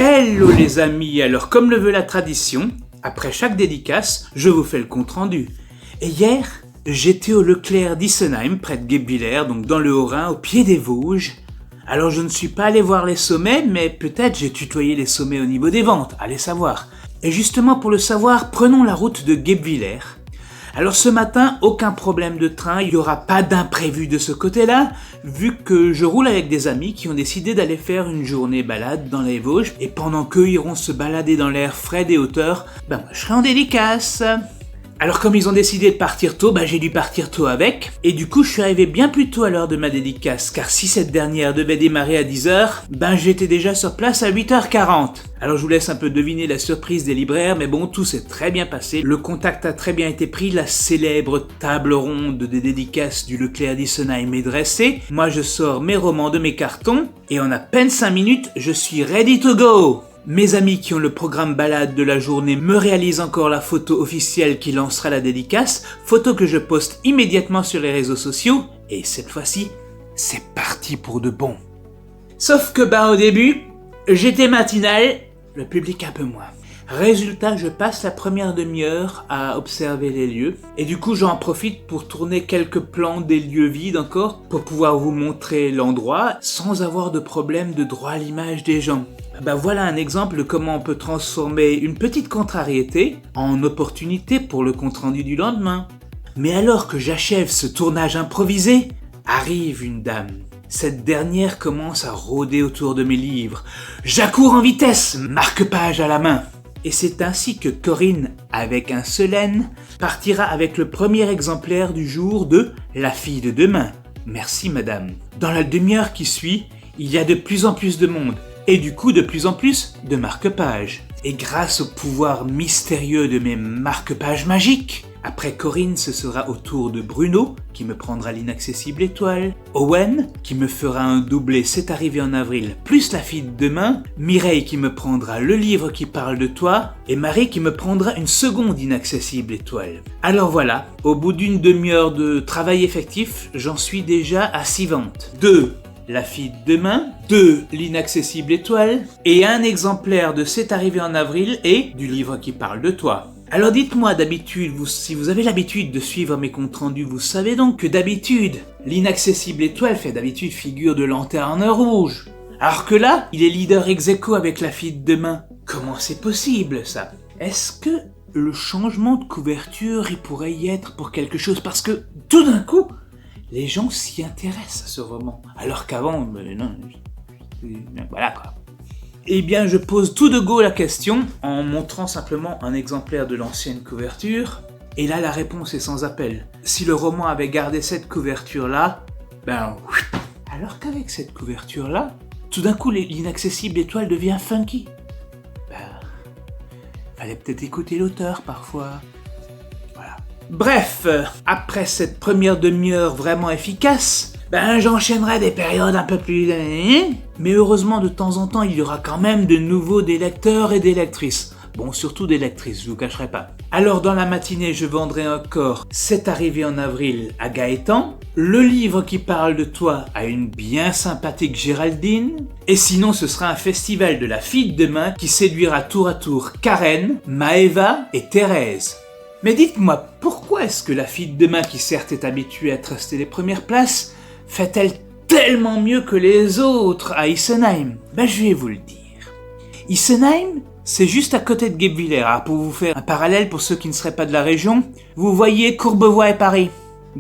Hello les amis, alors comme le veut la tradition, après chaque dédicace, je vous fais le compte rendu. Et hier, j'étais au Leclerc d'Issenheim, près de Guebwiller, donc dans le Haut-Rhin, au pied des Vosges. Alors je ne suis pas allé voir les sommets, mais peut-être j'ai tutoyé les sommets au niveau des ventes, allez savoir. Et justement pour le savoir, prenons la route de Guebwiller. Alors ce matin, aucun problème de train, il n'y aura pas d'imprévu de ce côté-là, vu que je roule avec des amis qui ont décidé d'aller faire une journée balade dans les Vosges, et pendant qu'eux iront se balader dans l'air frais des hauteurs, moi je serai en dédicace. Alors comme ils ont décidé de partir tôt, j'ai dû partir tôt avec, et du coup je suis arrivé bien plus tôt à l'heure de ma dédicace, car si cette dernière devait démarrer à 10h, j'étais déjà sur place à 8h40. Alors je vous laisse un peu deviner la surprise des libraires, mais bon, tout s'est très bien passé, le contact a très bien été pris, la célèbre table ronde des dédicaces du Leclerc d'Issenheim est dressée, moi je sors mes romans de mes cartons, et en à peine 5 minutes, je suis ready to go. Mes amis qui ont le programme balade de la journée me réalisent encore la photo officielle qui lancera la dédicace, photo que je poste immédiatement sur les réseaux sociaux, et cette fois-ci, c'est parti pour de bon. Sauf que au début, j'étais matinal, le public un peu moins. Résultat, je passe la première demi-heure à observer les lieux, et du coup j'en profite pour tourner quelques plans des lieux vides encore, pour pouvoir vous montrer l'endroit, sans avoir de problème de droit à l'image des gens. Voilà un exemple de comment on peut transformer une petite contrariété en opportunité pour le compte-rendu du lendemain. Mais alors que j'achève ce tournage improvisé, arrive une dame. Cette dernière commence à rôder autour de mes livres. J'accours en vitesse, marque-page à la main. Et c'est ainsi que Corinne, avec un seul N, partira avec le premier exemplaire du jour de La fille de demain. Merci madame. Dans la demi-heure qui suit, il y a de plus en plus de monde. Et du coup de plus en plus de marque-pages. Et grâce au pouvoir mystérieux de mes marque-pages magiques, après Corinne, ce sera au tour de Bruno, qui me prendra l'inaccessible étoile, Owen, qui me fera un doublé C'est arrivé en avril, plus La fille de demain, Mireille qui me prendra le livre qui parle de toi, et Marie qui me prendra une seconde inaccessible étoile. Alors voilà, au bout d'une demi-heure de travail effectif, j'en suis déjà à 6 ventes. 2. La fille de demain, 2. L'inaccessible étoile, et un exemplaire de C'est arrivé en avril et du livre qui parle de toi. Alors dites-moi d'habitude, si vous avez l'habitude de suivre mes comptes rendus, vous savez donc que d'habitude, l'inaccessible étoile fait d'habitude figure de lanterne rouge. Alors que là, il est leader ex aequo avec La fille de demain. Comment c'est possible ça? Est-ce que le changement de couverture, il pourrait y être pour quelque chose? Parce que tout d'un coup, les gens s'y intéressent à ce roman. Alors qu'avant, non, voilà quoi. Eh bien, je pose tout de go la question en montrant simplement un exemplaire de l'ancienne couverture. Et là, la réponse est sans appel. Si le roman avait gardé cette couverture-là, alors qu'avec cette couverture-là, tout d'un coup, l'inaccessible étoile devient funky. Fallait peut-être écouter l'auteur parfois. Voilà. Bref, après cette première demi-heure vraiment efficace, j'enchaînerai des périodes un peu plus... Mais heureusement, de temps en temps, il y aura quand même de nouveaux des lecteurs et des lectrices. Bon, surtout des lectrices, je vous cacherai pas. Alors, dans la matinée, je vendrai encore C'est arrivé en avril à Gaëtan, le livre qui parle de toi à une bien sympathique Géraldine, et sinon, ce sera un festival de La fille de demain qui séduira tour à tour Karen, Maëva et Thérèse. Mais dites-moi, pourquoi est-ce que La fille de demain, qui certes est habituée à truster les premières places, fait-elle tellement mieux que les autres à Issenheim? Je vais vous le dire. Issenheim, c'est juste à côté de Guebwiller. Pour vous faire un parallèle pour ceux qui ne seraient pas de la région, vous voyez Courbevoie et Paris.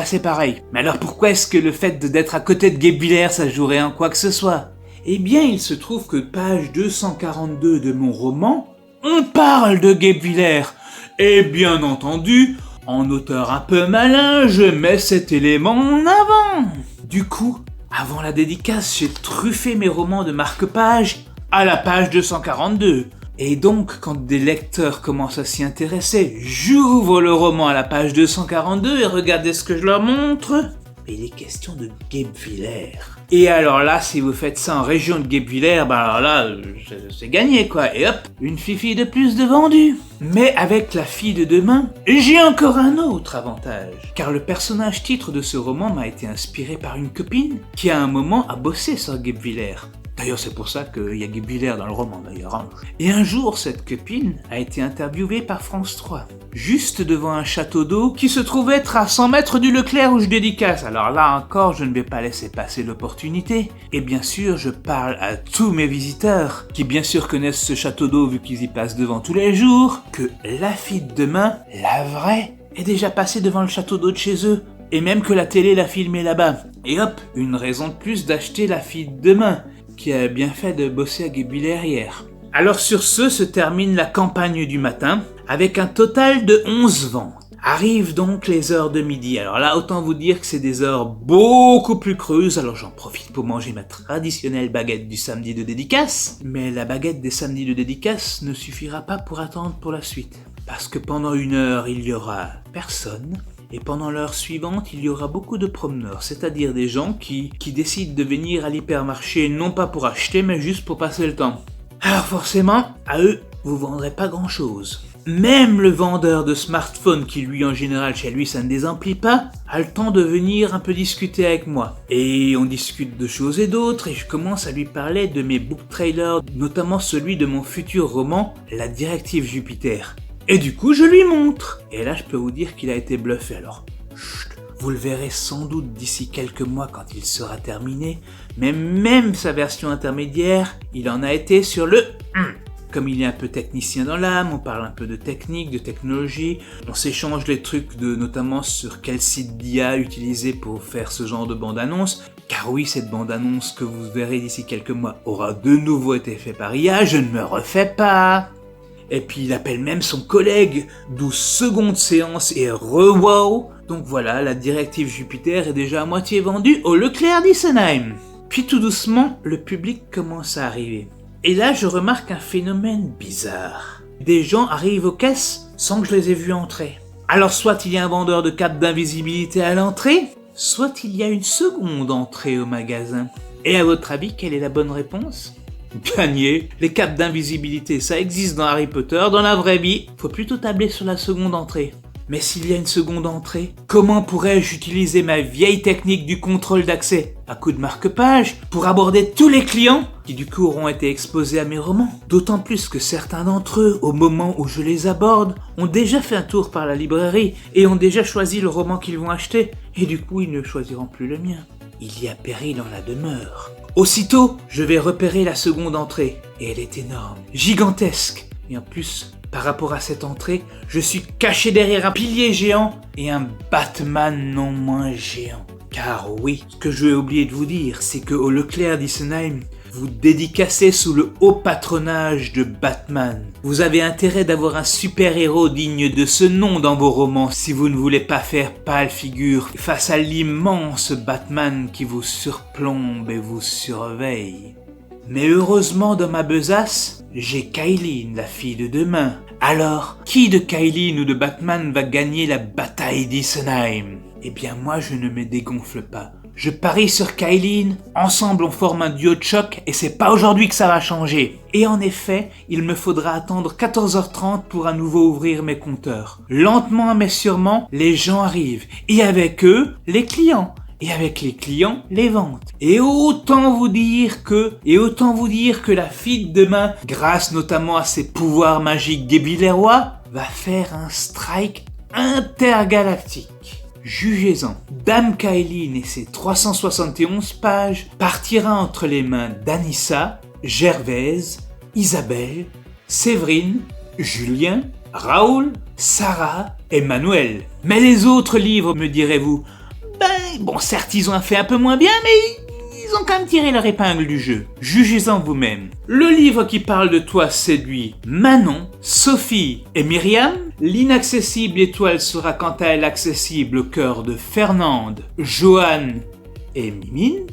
C'est pareil. Mais alors pourquoi est-ce que le fait d'être à côté de Guebwiller, ça jouerait en quoi que ce soit? Eh bien, il se trouve que page 242 de mon roman, on parle de Guebwiller. Et bien entendu, en auteur un peu malin, je mets cet élément en avant. Du coup, avant la dédicace, j'ai truffé mes romans de marque-page à la page 242. Et donc, quand des lecteurs commencent à s'y intéresser, j'ouvre le roman à la page 242 et regardez ce que je leur montre. Il est question de Guebwiller. Et alors là, si vous faites ça en région de Guebwiller, alors là, c'est gagné quoi. Et hop, une fifi de plus de vendue. Mais avec La fille de demain, j'ai encore un autre avantage. Car le personnage titre de ce roman m'a été inspiré par une copine qui à un moment a bossé sur Guebwiller. D'ailleurs, c'est pour ça qu'il y a Guy Billère dans le roman, d'ailleurs. Hein. Et un jour, cette copine a été interviewée par France 3, juste devant un château d'eau qui se trouve être à 100 mètres du Leclerc où je dédicace. Alors là encore, je ne vais pas laisser passer l'opportunité. Et bien sûr, je parle à tous mes visiteurs, qui bien sûr connaissent ce château d'eau vu qu'ils y passent devant tous les jours, que la fille de demain, la vraie, est déjà passée devant le château d'eau de chez eux. Et même que la télé l'a filmée là-bas. Et hop, une raison de plus d'acheter la fille de demain, qui a bien fait de bosser à Guy Billère hier. Alors sur ce se termine la campagne du matin, avec un total de 11 ventes. Arrivent donc les heures de midi. Alors là, autant vous dire que c'est des heures beaucoup plus creuses, alors j'en profite pour manger ma traditionnelle baguette du samedi de dédicace. Mais la baguette des samedis de dédicace ne suffira pas pour attendre pour la suite. Parce que pendant 1 heure, il y aura personne. Et pendant l'heure suivante, il y aura beaucoup de promeneurs, c'est-à-dire des gens qui décident de venir à l'hypermarché non pas pour acheter, mais juste pour passer le temps. Alors forcément, à eux, vous vendrez pas grand-chose. Même le vendeur de smartphone, qui lui en général chez lui ça ne désemplit pas, a le temps de venir un peu discuter avec moi. Et on discute de choses et d'autres, et je commence à lui parler de mes book trailers, notamment celui de mon futur roman, La Directive Jupiter. Et du coup, je lui montre. Et là, je peux vous dire qu'il a été bluffé. Alors, chut, vous le verrez sans doute d'ici quelques mois quand il sera terminé. Mais même sa version intermédiaire, il en a été sur le... Comme il est un peu technicien dans l'âme, on parle un peu de technique, de technologie. On s'échange les trucs notamment sur quel site d'IA utiliser pour faire ce genre de bande-annonce. Car oui, cette bande-annonce que vous verrez d'ici quelques mois aura de nouveau été faite par IA. Je ne me refais pas. Et puis il appelle même son collègue, 12 secondes séance et re-wow. Donc voilà, la directive Jupiter est déjà à moitié vendue au Leclerc d'Issenheim. Puis tout doucement, le public commence à arriver. Et là, je remarque un phénomène bizarre. Des gens arrivent aux caisses sans que je les ai vus entrer. Alors soit il y a un vendeur de capes d'invisibilité à l'entrée, soit il y a une seconde entrée au magasin. Et à votre avis, quelle est la bonne réponse ? Gagné. Les capes d'invisibilité, ça existe dans Harry Potter, dans la vraie vie, faut plutôt tabler sur la seconde entrée. Mais s'il y a une seconde entrée, comment pourrais-je utiliser ma vieille technique du contrôle d'accès à coup de marque-page pour aborder tous les clients qui du coup auront été exposés à mes romans? D'autant plus que certains d'entre eux, au moment où je les aborde, ont déjà fait un tour par la librairie et ont déjà choisi le roman qu'ils vont acheter. Et du coup, ils ne choisiront plus le mien. Il y a péril en la demeure. Aussitôt, je vais repérer la seconde entrée. Et elle est énorme, gigantesque. Et en plus, par rapport à cette entrée, je suis caché derrière un pilier géant et un Batman non moins géant. Car oui, ce que je vais oublier de vous dire, c'est qu'au Leclerc d'Issenheim, vous dédicacez sous le haut patronage de Batman. Vous avez intérêt d'avoir un super-héros digne de ce nom dans vos romans si vous ne voulez pas faire pâle figure face à l'immense Batman qui vous surplombe et vous surveille. Mais heureusement dans ma besace, j'ai Kailin, la fille de demain. Alors, qui de Kailin ou de Batman va gagner la bataille d'Issenheim ? Eh bien moi je ne me dégonfle pas. Je parie sur Kailin, ensemble on forme un duo de choc et c'est pas aujourd'hui que ça va changer. Et en effet, il me faudra attendre 14h30 pour à nouveau ouvrir mes compteurs. Lentement mais sûrement, les gens arrivent. Et avec eux, les clients. Et avec les clients, les ventes. Et autant vous dire que la fille de demain, grâce notamment à ses pouvoirs magiques guébillerois, va faire un strike intergalactique. Jugez-en, Dame Kailin et ses 371 pages partira entre les mains d'Anissa, Gervaise, Isabelle, Séverine, Julien, Raoul, Sarah et Manuel. Mais les autres livres, me direz-vous, bon certes ils ont fait un peu moins bien, mais ils ont quand même tiré leur épingle du jeu. Jugez-en vous-même. Le livre qui parle de toi séduit Manon, Sophie et Myriam. L'inaccessible étoile sera quant à elle accessible au cœur de Fernande, Joanne et Mimine.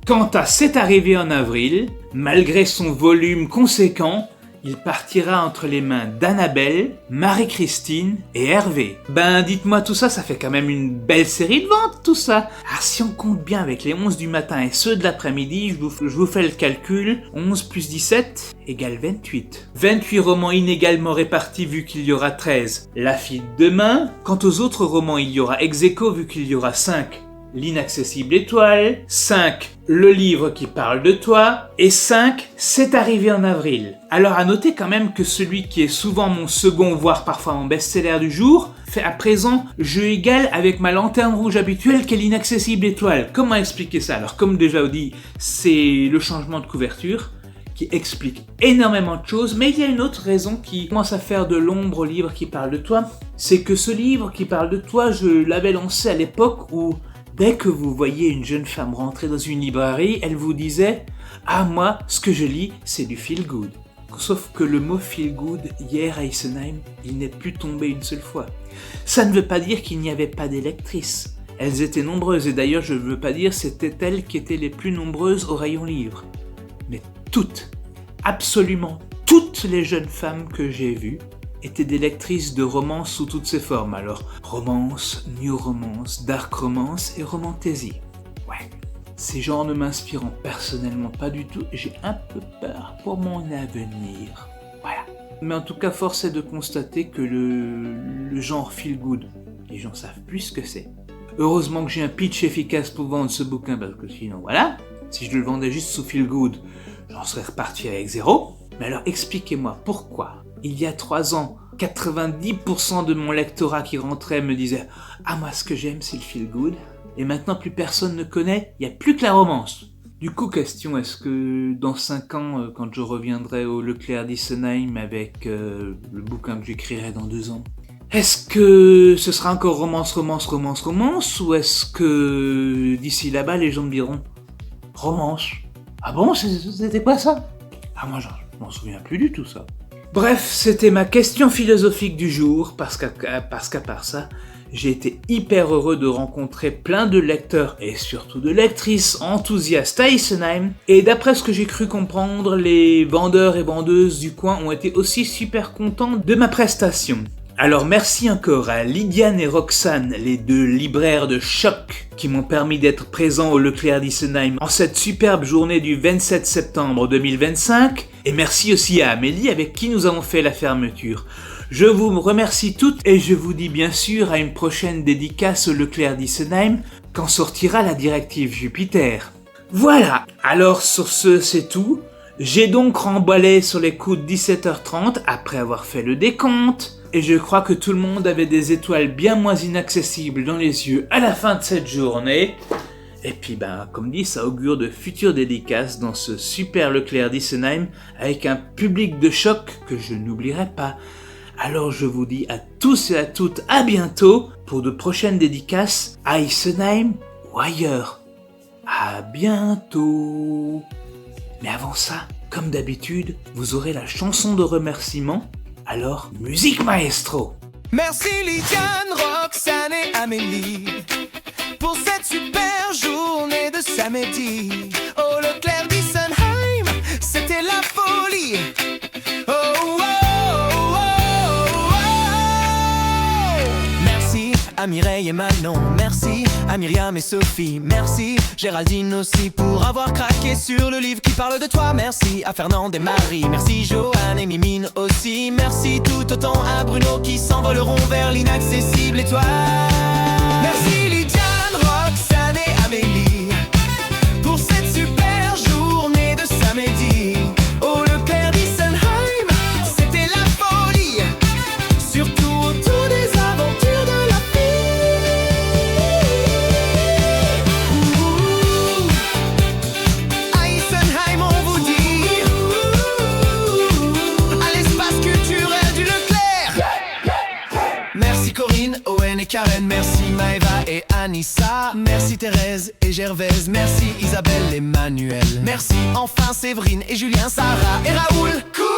Quant à C'est arrivé en avril, malgré son volume conséquent, il partira entre les mains d'Annabelle, Marie-Christine et Hervé. Dites-moi tout ça, ça fait quand même une belle série de ventes tout ça. Alors si on compte bien avec les 11 du matin et ceux de l'après-midi, je vous fais le calcul, 11 plus 17 égale 28. 28 romans inégalement répartis vu qu'il y aura 13. La fille de demain. Quant aux autres romans, il y aura ex aequo vu qu'il y aura 5. l'inaccessible étoile, 5, le livre qui parle de toi, et 5, c'est arrivé en avril. Alors à noter quand même que celui qui est souvent mon second, voire parfois mon best-seller du jour, fait à présent jeu égal avec ma lanterne rouge habituelle qu'est l'inaccessible étoile. Comment expliquer ça? Alors comme déjà dit, c'est le changement de couverture qui explique énormément de choses, mais il y a une autre raison qui commence à faire de l'ombre au livre qui parle de toi, c'est que ce livre qui parle de toi, je l'avais lancé à l'époque où dès que vous voyez une jeune femme rentrer dans une librairie, elle vous disait « Ah moi, ce que je lis, c'est du feel good ». Sauf que le mot feel good, hier à Isenheim, il n'est plus tombé une seule fois. Ça ne veut pas dire qu'il n'y avait pas des lectrices. Elles étaient nombreuses et d'ailleurs je ne veux pas dire c'était elles qui étaient les plus nombreuses au rayon livre. Mais toutes, absolument toutes les jeunes femmes que j'ai vues étaient des lectrices de romance sous toutes ses formes. Alors, romance, new romance, dark romance et romantasy. Ouais, ces genres ne m'inspirant personnellement pas du tout, j'ai un peu peur pour mon avenir. Voilà. Mais en tout cas, force est de constater que le genre feel good, les gens savent plus ce que c'est. Heureusement que j'ai un pitch efficace pour vendre ce bouquin, parce que sinon, voilà, si je le vendais juste sous feel good, j'en serais reparti avec 0. Mais alors expliquez-moi pourquoi, il y a 3 ans, 90% de mon lectorat qui rentrait me disait « Ah moi ce que j'aime c'est le feel good » et maintenant plus personne ne connaît, il n'y a plus que la romance. Du coup question, est-ce que dans 5 ans, quand je reviendrai au Leclerc d'Isenheim avec le bouquin que j'écrirai dans 2 ans, est-ce que ce sera encore romance ou est-ce que d'ici là-bas les gens me diront « Romance ». Ah bon, c'était quoi ça? Ah moi je m'en souviens plus du tout ça. Bref, c'était ma question philosophique du jour, parce qu'à part ça, j'ai été hyper heureux de rencontrer plein de lecteurs et surtout de lectrices enthousiastes à Isenheim, et d'après ce que j'ai cru comprendre, les vendeurs et vendeuses du coin ont été aussi super contents de ma prestation. Alors merci encore à Lydiane et Roxane, les 2 libraires de choc qui m'ont permis d'être présent au Leclerc d'Isenheim en cette superbe journée du 27 septembre 2025. Et merci aussi à Amélie avec qui nous avons fait la fermeture. Je vous remercie toutes et je vous dis bien sûr à une prochaine dédicace au Leclerc d'Isenheim quand sortira la directive Jupiter. Voilà, alors sur ce c'est tout. J'ai donc remballé sur les coups de 17h30 après avoir fait le décompte. Et je crois que tout le monde avait des étoiles bien moins inaccessibles dans les yeux à la fin de cette journée. Et puis comme dit, ça augure de futures dédicaces dans ce super Leclerc d'Isenheim avec un public de choc que je n'oublierai pas. Alors je vous dis à tous et à toutes à bientôt pour de prochaines dédicaces à Isenheim ou ailleurs. À bientôt. Mais avant ça, comme d'habitude, vous aurez la chanson de remerciement. Alors, musique maestro! Merci Lydiane, Roxane et Amélie pour cette super journée de samedi. Au Leclerc d'Isenheim, c'était la folie. Oh, oh, oh, oh, oh. Merci à Mireille et Manon, merci à Myriam et Sophie, merci Géraldine aussi pour avoir craqué sur le livre qui parle de toi. Merci à Fernande et Marie, merci Joanne et Mimine aussi, merci tout autant à Bruno qui s'envoleront vers l'inaccessible étoile. Merci Lydiane, Roxane et Amélie pour cette super journée de samedi. Au Leclerc d'Isenheim, c'était la folie, surtout autour des aventures de la à Isenheim, on vous dit à l'espace culturel du Leclerc. Merci Corinne, Owen et Karen, merci Maëva et Anissa, merci Thérèse et Gervaise, merci Isabelle et Manuel, merci enfin Séverine et Julien, Sarah et Raoul. Cool.